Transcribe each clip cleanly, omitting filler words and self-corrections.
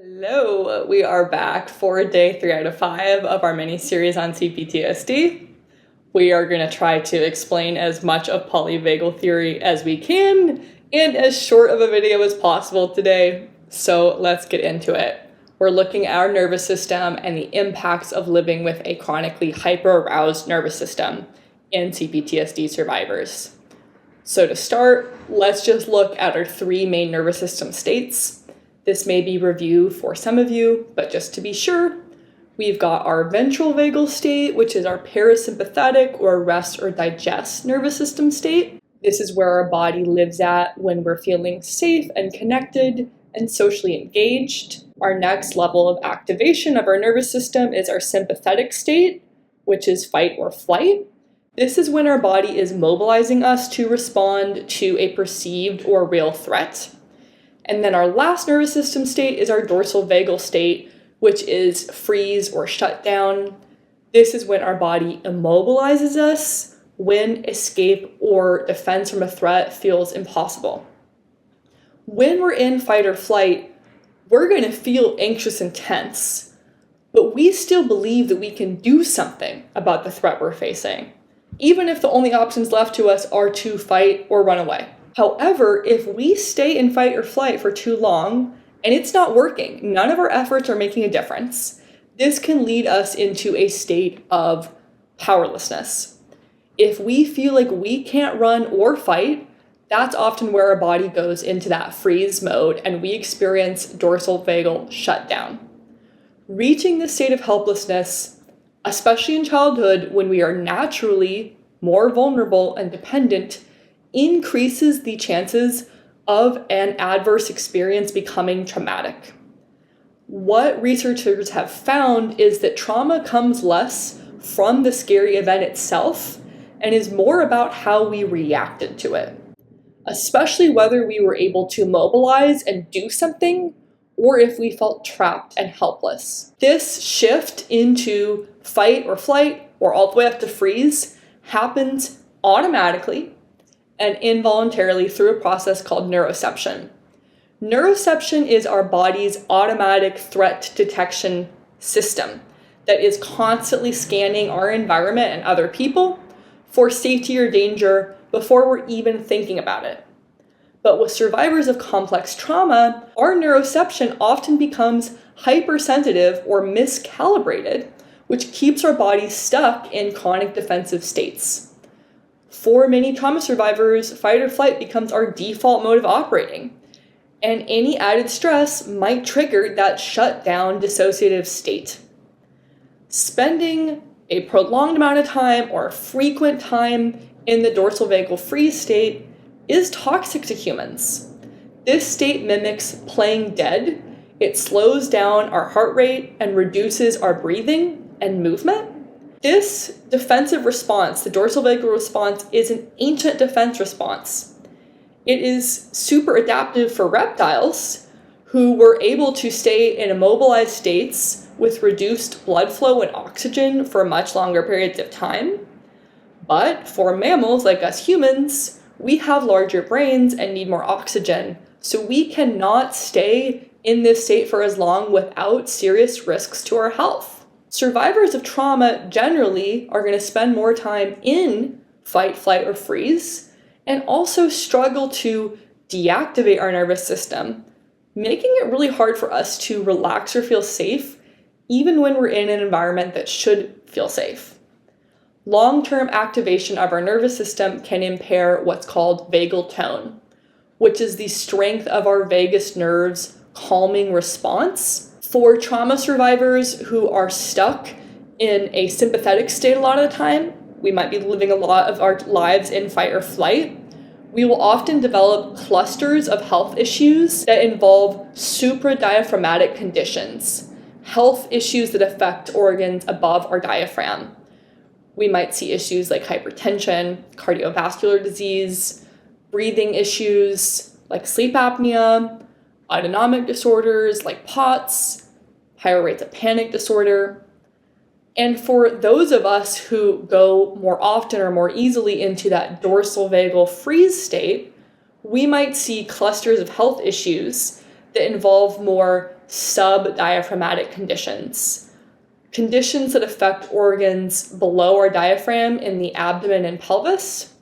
Hello, we are back for day 3 out of 5 of our mini-series on CPTSD. We are going to try to explain as much of polyvagal theory as we can in as short of a video as possible today, so let's get into it. We're looking at our nervous system and the impacts of living with a chronically hyper-aroused nervous system in CPTSD survivors. So to start, let's just look at our 3 main nervous system states. This may be review for some of you, but just to be sure, we've got our ventral vagal state, which is our parasympathetic or rest or digest nervous system state. This is where our body lives at when we're feeling safe and connected and socially engaged. Our next level of activation of our nervous system is our sympathetic state, which is fight or flight. This is when our body is mobilizing us to respond to a perceived or real threat. And then our last nervous system state is our dorsal vagal state, which is freeze or shut down. This is when our body immobilizes us when escape or defense from a threat feels impossible. When we're in fight or flight, we're going to feel anxious and tense, but we still believe that we can do something about the threat we're facing, even if the only options left to us are to fight or run away. However, if we stay in fight or flight for too long and it's not working, none of our efforts are making a difference, this can lead us into a state of powerlessness. If we feel like we can't run or fight, that's often where our body goes into that freeze mode and we experience dorsal vagal shutdown. Reaching this state of helplessness, especially in childhood when we are naturally more vulnerable and dependent, increases the chances of an adverse experience becoming traumatic. What researchers have found is that trauma comes less from the scary event itself and is more about how we reacted to it, especially whether we were able to mobilize and do something or if we felt trapped and helpless. This shift into fight or flight or all the way up to freeze happens automatically and involuntarily through a process called neuroception. Neuroception is our body's automatic threat detection system that is constantly scanning our environment and other people for safety or danger before we're even thinking about it. But with survivors of complex trauma, our neuroception often becomes hypersensitive or miscalibrated, which keeps our body stuck in chronic defensive states. For many trauma survivors, fight or flight becomes our default mode of operating, and any added stress might trigger that shutdown dissociative state. Spending a prolonged amount of time or frequent time in the dorsal vagal freeze state is toxic to humans. This state mimics playing dead. It slows down our heart rate and reduces our breathing and movement. This defensive response, the dorsal vagal response, is an ancient defense response. It is super adaptive for reptiles who were able to stay in immobilized states with reduced blood flow and oxygen for much longer periods of time. But for mammals like us humans, we have larger brains and need more oxygen, so we cannot stay in this state for as long without serious risks to our health. Survivors of trauma generally are going to spend more time in fight, flight, or freeze, and also struggle to deactivate our nervous system, making it really hard for us to relax or feel safe, even when we're in an environment that should feel safe. Long-term activation of our nervous system can impair what's called vagal tone, which is the strength of our vagus nerve's calming response. For trauma survivors who are stuck in a sympathetic state a lot of the time, we might be living a lot of our lives in fight or flight. We will often develop clusters of health issues that involve supradiaphragmatic conditions, health issues that affect organs above our diaphragm. We might see issues like hypertension, cardiovascular disease, breathing issues like sleep apnea, autonomic disorders like POTS, higher rates of panic disorder. And for those of us who go more often or more easily into that dorsal vagal freeze state, we might see clusters of health issues that involve more subdiaphragmatic conditions, conditions that affect organs below our diaphragm in the abdomen and pelvis.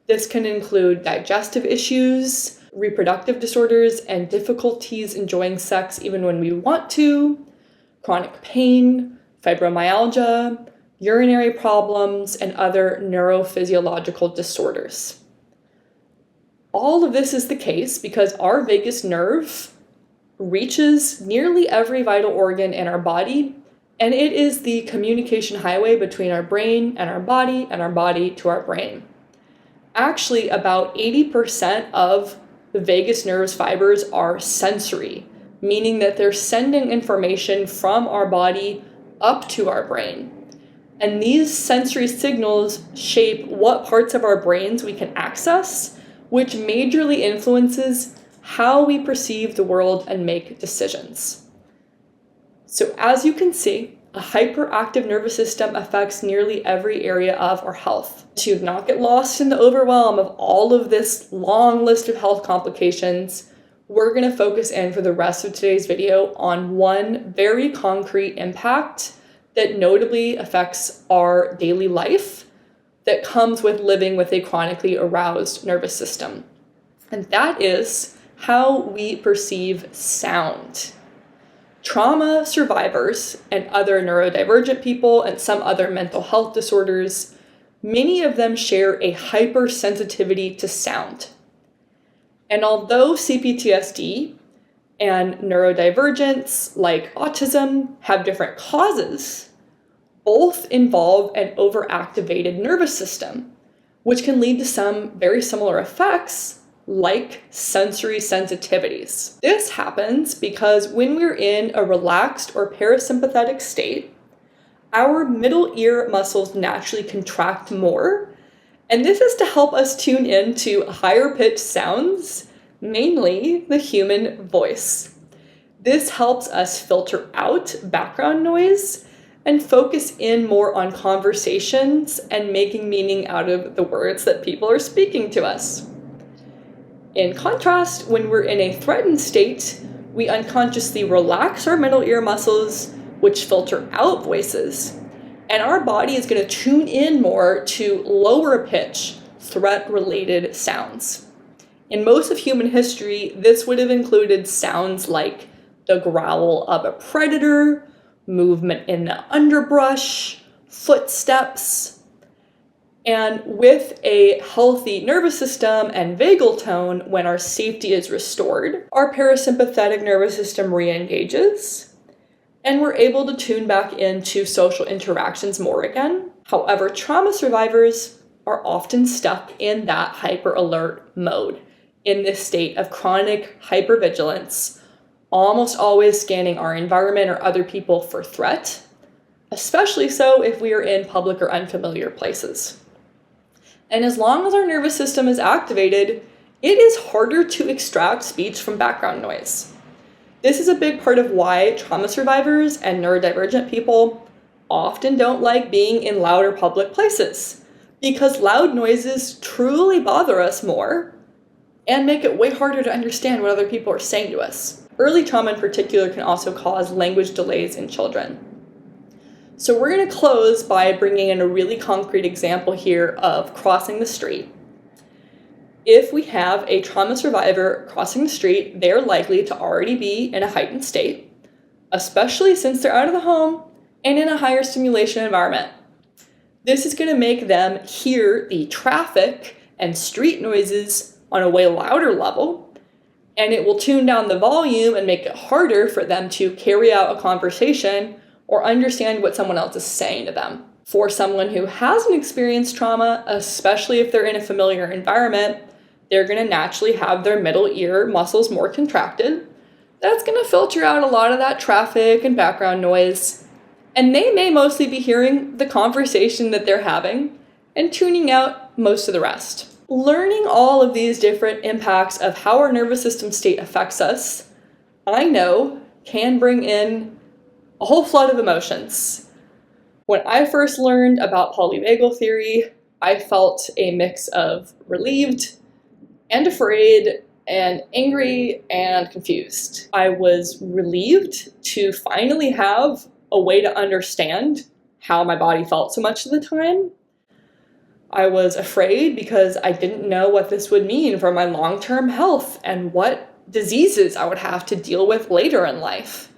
This can include digestive issues, reproductive disorders, and difficulties enjoying sex even when we want to, chronic pain, fibromyalgia, urinary problems, and other neurophysiological disorders. All of this is the case because our vagus nerve reaches nearly every vital organ in our body, and it is the communication highway between our brain and our body to our brain. Actually, about 80% of the vagus nerve's fibers are sensory, meaning that they're sending information from our body up to our brain. And these sensory signals shape what parts of our brains we can access, which majorly influences how we perceive the world and make decisions. So as you can see, a hyperactive nervous system affects nearly every area of our health. To not get lost in the overwhelm of all of this long list of health complications, we're going to focus in for the rest of today's video on one very concrete impact that notably affects our daily life that comes with living with a chronically aroused nervous system. And that is how we perceive sound. Trauma survivors and other neurodivergent people and some other mental health disorders, many of them share a hypersensitivity to sound. And although CPTSD and neurodivergence, like autism, have different causes, both involve an overactivated nervous system, which can lead to some very similar effects like sensory sensitivities. This happens because when we're in a relaxed or parasympathetic state, our middle ear muscles naturally contract more, and this is to help us tune in to higher pitched sounds, mainly the human voice. This helps us filter out background noise and focus in more on conversations and making meaning out of the words that people are speaking to us. In contrast, when we're in a threatened state, we unconsciously relax our middle ear muscles, which filter out voices, and our body is going to tune in more to lower pitch, threat-related sounds. In most of human history, this would have included sounds like the growl of a predator, movement in the underbrush, footsteps. And with a healthy nervous system and vagal tone, when our safety is restored, our parasympathetic nervous system re-engages, and we're able to tune back into social interactions more again. However, trauma survivors are often stuck in that hyper-alert mode, in this state of chronic hypervigilance, almost always scanning our environment or other people for threat, especially so if we are in public or unfamiliar places. And as long as our nervous system is activated, it is harder to extract speech from background noise. This is a big part of why trauma survivors and neurodivergent people often don't like being in louder public places, because loud noises truly bother us more and make it way harder to understand what other people are saying to us. Early trauma in particular can also cause language delays in children. So we're going to close by bringing in a really concrete example here of crossing the street. If we have a trauma survivor crossing the street, they're likely to already be in a heightened state, especially since they're out of the home and in a higher stimulation environment. This is going to make them hear the traffic and street noises on a way louder level, and it will tune down the volume and make it harder for them to carry out a conversation or understand what someone else is saying to them. For someone who hasn't experienced trauma, especially if they're in a familiar environment, they're going to naturally have their middle ear muscles more contracted. That's going to filter out a lot of that traffic and background noise, and they may mostly be hearing the conversation that they're having and tuning out most of the rest. Learning all of these different impacts of how our nervous system state affects us, I know, can bring in a whole flood of emotions. When I first learned about polyvagal theory, I felt a mix of relieved and afraid and angry and confused. I was relieved to finally have a way to understand how my body felt so much of the time. I was afraid because I didn't know what this would mean for my long-term health and what diseases I would have to deal with later in life.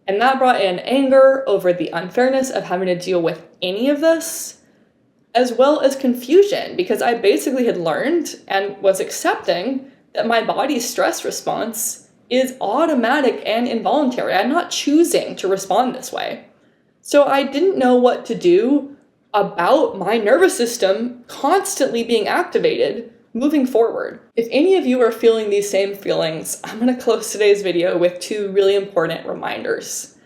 And that brought in anger over the unfairness of having to deal with any of this, as well as confusion because I basically had learned and was accepting that my body's stress response is automatic and involuntary. I'm not choosing to respond this way. So I didn't know what to do about my nervous system constantly being activated moving forward. If any of you are feeling these same feelings, I'm going to close today's video with two really important reminders.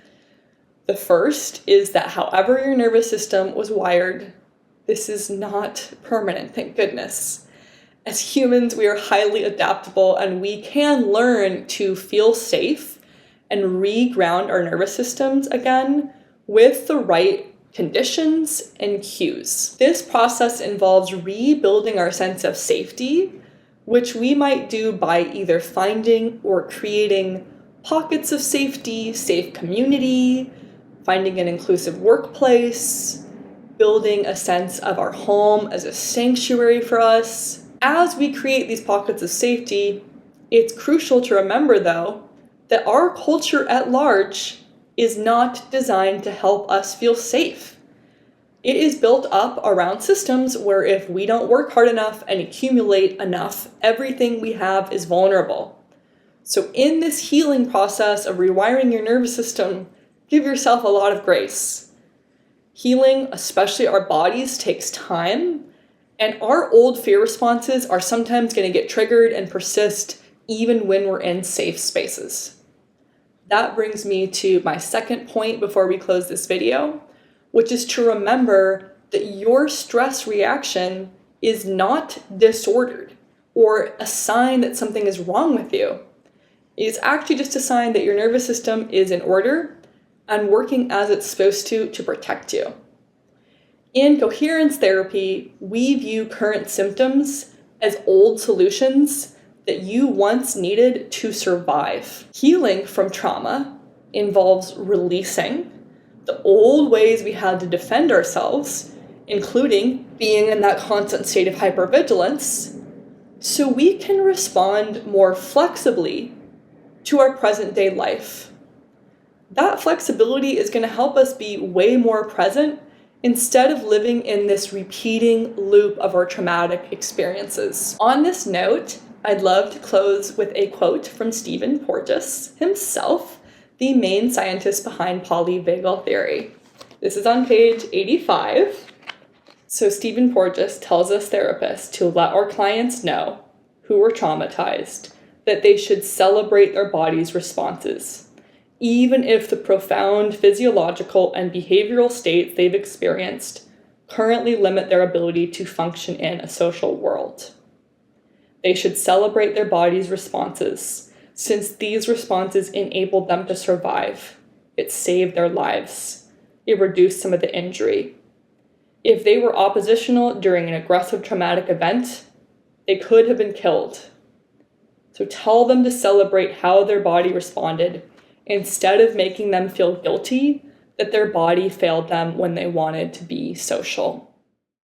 The first is that however your nervous system was wired, this is not permanent, thank goodness. As humans, we are highly adaptable and we can learn to feel safe and re-ground our nervous systems again with the right conditions and cues. This process involves rebuilding our sense of safety, which we might do by either finding or creating pockets of safety, safe community, finding an inclusive workplace, building a sense of our home as a sanctuary for us. As we create these pockets of safety, it's crucial to remember, though, that our culture at large is not designed to help us feel safe. It is built up around systems where if we don't work hard enough and accumulate enough, everything we have is vulnerable. So in this healing process of rewiring your nervous system, give yourself a lot of grace. Healing, especially our bodies, takes time. And our old fear responses are sometimes going to get triggered and persist even when we're in safe spaces. That brings me to my second point before we close this video, which is to remember that your stress reaction is not disordered or a sign that something is wrong with you. It is actually just a sign that your nervous system is in order and working as it's supposed to protect you. In coherence therapy, we view current symptoms as old solutions that you once needed to survive. Healing from trauma involves releasing the old ways we had to defend ourselves, including being in that constant state of hypervigilance, so we can respond more flexibly to our present-day life. That flexibility is going to help us be way more present instead of living in this repeating loop of our traumatic experiences. On this note, I'd love to close with a quote from Stephen Porges himself, the main scientist behind polyvagal theory. This is on page 85. So Stephen Porges tells us therapists to let our clients know who were traumatized that they should celebrate their body's responses, even if the profound physiological and behavioral states they've experienced currently limit their ability to function in a social world. They should celebrate their body's responses, since these responses enabled them to survive. It saved their lives. It reduced some of the injury. If they were oppositional during an aggressive traumatic event, they could have been killed. So tell them to celebrate how their body responded, instead of making them feel guilty that their body failed them when they wanted to be social.